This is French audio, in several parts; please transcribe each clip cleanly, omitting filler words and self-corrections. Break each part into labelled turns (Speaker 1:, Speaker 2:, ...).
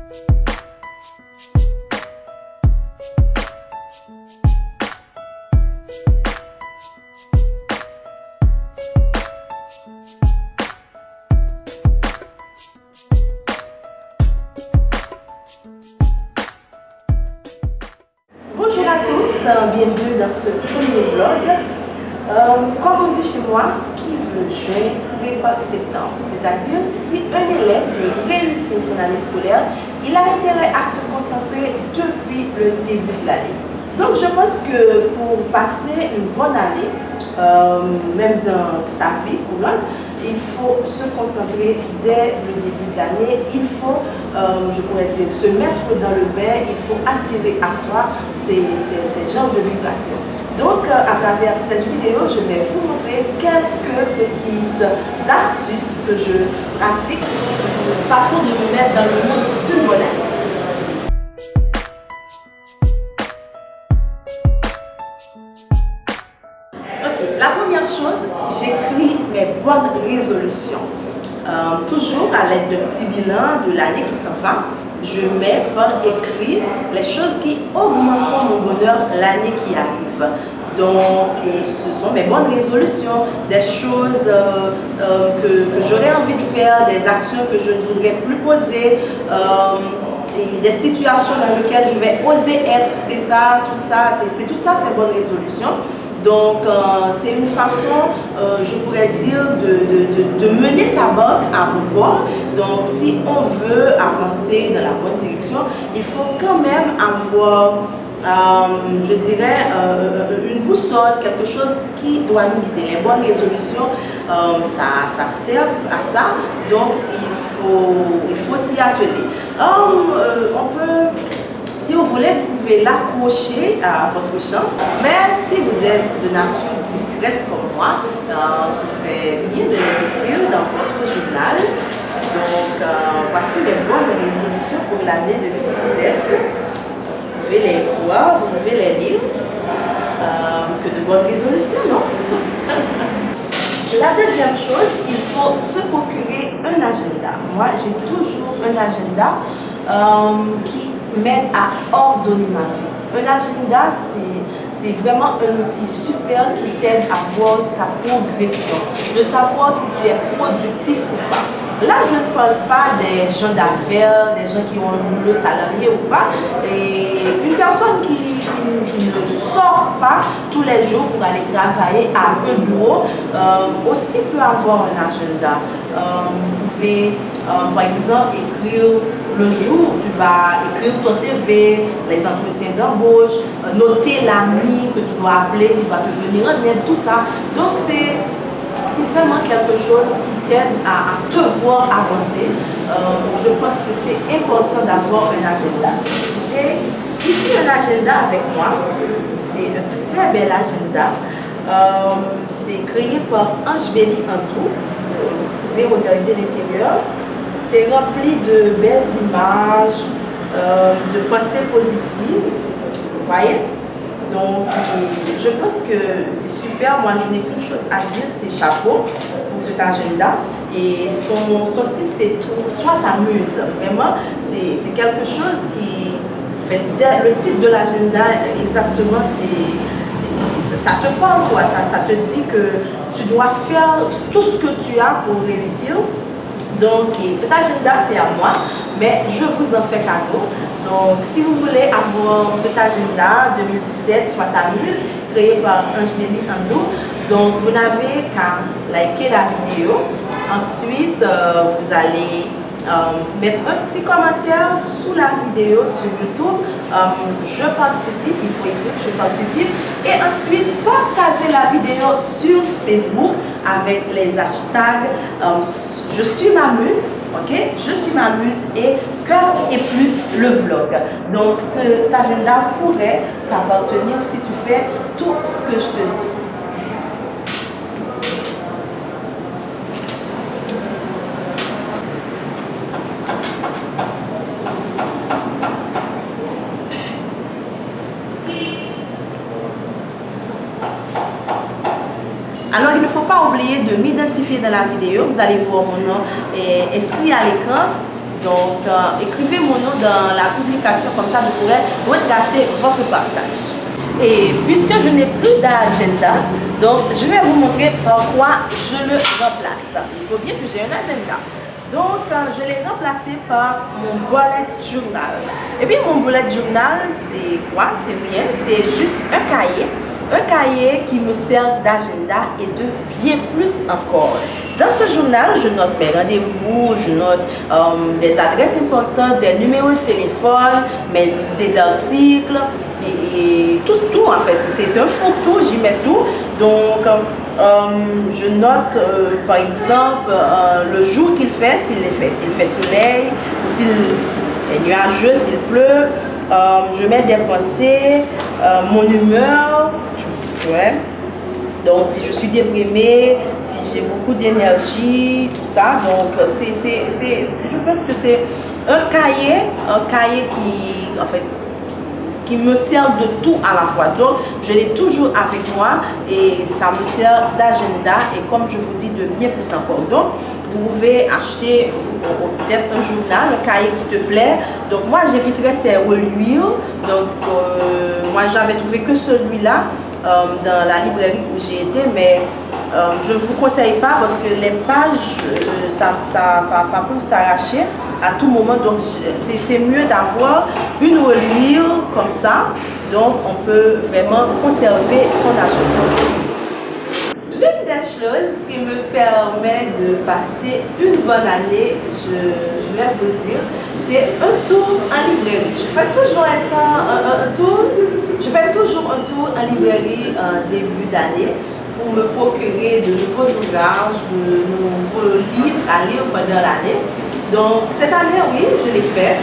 Speaker 1: Bonjour à tous, bienvenue dans ce premier vlog. Comme on dit chez moi, qui veut juin prépare septembre. C'est-à-dire, si un élève veut réussir son année scolaire, il a intérêt à se concentrer depuis le début de l'année. Donc je pense que pour passer une bonne année, même dans sa vie courante, il faut se concentrer dès le début de l'année. Il faut, je pourrais dire, se mettre dans le bain. Il faut attirer à soi ces genres de vibrations. Donc, à travers cette vidéo, je vais vous montrer quelques petites astuces que je pratique, façon de me mettre dans le monde d'une bonne année. La première chose, j'écris mes bonnes résolutions. Toujours à l'aide de petits bilans de l'année qui s'en va, je mets par écrit les choses qui augmenteront mon bonheur l'année qui arrive. Donc, ce sont mes bonnes résolutions, des choses que j'aurais envie de faire, des actions que je ne voudrais plus poser, et des situations dans lesquelles je vais oser être. C'est ça, tout ça, c'est tout ça, ces bonnes résolutions. Donc, c'est une façon, je pourrais dire, de mener sa barque à bon port. Donc, si on veut avancer dans la bonne direction, il faut quand même avoir, je dirais, une boussole, quelque chose qui doit nous guider. Les bonnes résolutions, ça sert à ça. Donc, il faut s'y atteler. On peut... Si vous voulez, vous pouvez l'accrocher à votre chambre. Mais si vous êtes de nature discrète comme moi, ce serait bien de les écrire dans votre journal. Donc, voici les bonnes résolutions pour l'année 2017. Vous pouvez les voir, vous pouvez les lire. Que de bonnes résolutions, non? La deuxième chose, il faut se procurer un agenda. Moi, j'ai toujours un agenda qui m'aide à ordonner ma vie. Un agenda, c'est vraiment un outil super qui t'aide à voir ta progression, de savoir si tu es productif ou pas. Là, je ne parle pas des gens d'affaires, des gens qui ont un boulot salarié ou pas. Et une personne qui ne sort pas tous les jours pour aller travailler à un bureau aussi peut avoir un agenda. Vous pouvez, par exemple, écrire le jour où tu vas écrire ton CV, les entretiens d'embauche, noter l'ami que tu dois appeler, qui doit te venir en aide, tout ça. Donc, c'est vraiment quelque chose qui t'aide à te voir avancer. Je pense que c'est important d'avoir un agenda. J'ai ici un agenda avec moi. C'est un très bel agenda. C'est créé par Angélie Antou. Vous pouvez regarder l'intérieur. C'est rempli de belles images, de pensées positives. Vous voyez? Donc, je pense que c'est super. Moi, je n'ai qu'une chose à dire, c'est chapeau pour cet agenda. Et son titre, c'est « Sois t'amuse ». Vraiment, c'est quelque chose qui... Le titre de l'agenda, exactement, ça te parle, quoi. Ça te dit que tu dois faire tout ce que tu as pour réussir. Donc, cet agenda, c'est à moi, mais je vous en fais cadeau. Donc, si vous voulez avoir cet agenda 2017, Sois t'amuse, créé par Angélie Antou, donc vous n'avez qu'à liker la vidéo. Ensuite, vous allez mettre un petit commentaire sous la vidéo sur YouTube. Je participe, il faut écrire je participe. Et ensuite, partagez la vidéo sur Facebook avec les hashtags je suis m'amuse, ok? Je suis m'amuse et cœur et plus le vlog. Donc, cet agenda pourrait t'appartenir si tu fais tout ce que je te dis. Alors, il ne faut pas oublier de m'identifier dans la vidéo. Vous allez voir mon nom inscrit à l'écran. Donc, écrivez mon nom dans la publication, comme ça je pourrai retracer votre partage. Et puisque je n'ai plus d'agenda, donc je vais vous montrer par quoi je le remplace. Il faut bien que j'ai un agenda. Donc, je l'ai remplacé par mon bullet journal. Et puis, mon bullet journal, c'est quoi? C'est rien, c'est juste un cahier. Un cahier qui me sert d'agenda et de bien plus encore. Dans ce journal, je note mes rendez-vous, je note des adresses importantes, des numéros de téléphone, mes idées d'articles et tout en fait. C'est un fourre-tout, j'y mets tout. Donc, je note par exemple le jour qu'il fait, s'il fait soleil, s'il est nuageux, s'il pleut. Je mets des pensées, mon humeur. Ouais. Donc, si je suis déprimée, si j'ai beaucoup d'énergie, tout ça. Donc, je pense que c'est un cahier qui, en fait, qui me sert de tout à la fois. Donc, je l'ai toujours avec moi et ça me sert d'agenda et comme je vous dis, de bien plus encore. Donc, vous pouvez acheter peut-être un journal, un cahier qui te plaît. Donc, moi, j'éviterais ces reluire. Donc, moi, j'avais trouvé que celui-là dans la librairie où j'ai été, mais je ne vous conseille pas parce que les pages, ça peut s'arracher à tout moment. Donc, c'est mieux d'avoir une reliure comme ça. Donc, on peut vraiment conserver son agenda. L'une des choses qui me permet de passer une bonne année, je vais vous dire, c'est un tour en librairie. Je fais toujours un tour en librairie en début d'année pour me procurer de nouveaux ouvrages, de nouveaux livres à lire pendant l'année. Donc cette année, oui, je l'ai fait.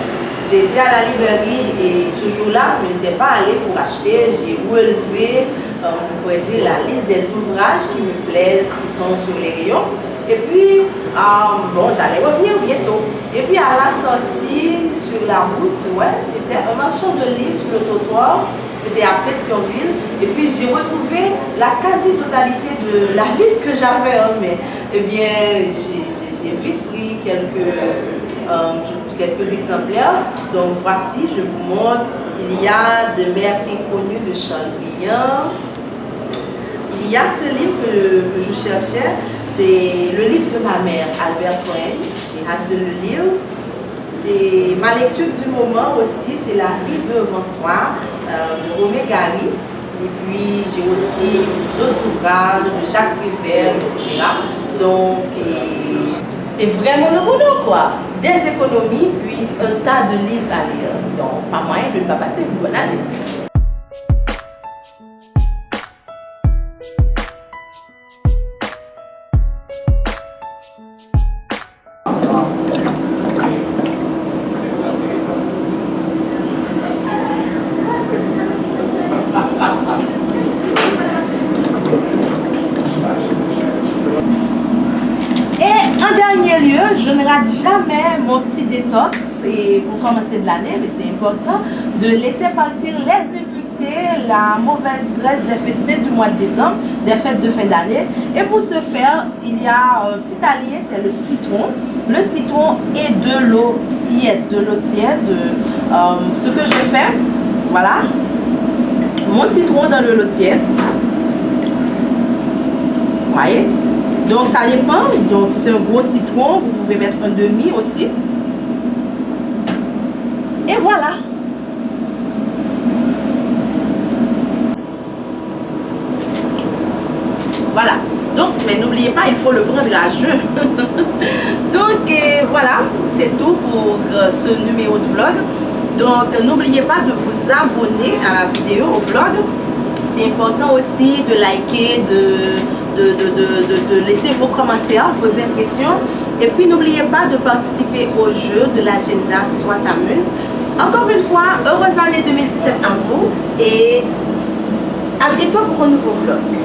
Speaker 1: J'ai été à la librairie et ce jour-là, je n'étais pas allée pour acheter. J'ai relevé, on pourrait dire, la liste des ouvrages qui me plaisent, qui sont sur les rayons. Et puis, bon, j'allais revenir bientôt. Et puis, à la sortie, sur la route, ouais, c'était un marchand de livres sur le trottoir. C'était à Pétionville. Et puis, j'ai retrouvé la quasi-totalité de la liste que j'avais. Mais, eh bien, j'ai vite pris quelques exemplaires. Donc, voici, je vous montre. Il y a De Mers Inconnues de Charles Brillant. Il y a ce livre que je cherchais. C'est le livre de ma mère, Albert Cohen. J'ai hâte de le lire. C'est ma lecture du moment aussi, c'est La vie de Bonsoir de Romé Gary. Et puis j'ai aussi d'autres ouvrages de Jacques Prévert, etc. Donc c'était vraiment le boulot quoi. Des économies, puis un tas de livres à lire. Donc pas moyen de ne pas passer une bonne année. Je ne rate jamais mon petit détox et pour commencer de l'année, mais c'est important de laisser partir les impuretés, la mauvaise graisse des festivités du mois de décembre, des fêtes de fin d'année. Et pour ce faire, il y a un petit allié, c'est le citron. Le citron et de l'eau tiède. Ce que je fais, voilà, mon citron dans de l'eau tiède. Vous voyez? Donc ça dépend, donc si c'est un gros citron, vous pouvez mettre un demi aussi. Et voilà. Voilà. Donc, mais n'oubliez pas, il faut le prendre à jeun. Donc voilà, c'est tout pour ce numéro de vlog. Donc n'oubliez pas de vous abonner à la vidéo, au vlog. C'est important aussi de liker, de laisser vos commentaires, vos impressions. Et puis n'oubliez pas de participer au jeu de l'agenda Soit T'amuse. Encore une fois, heureuse année 2017 à vous et à bientôt pour un nouveau vlog.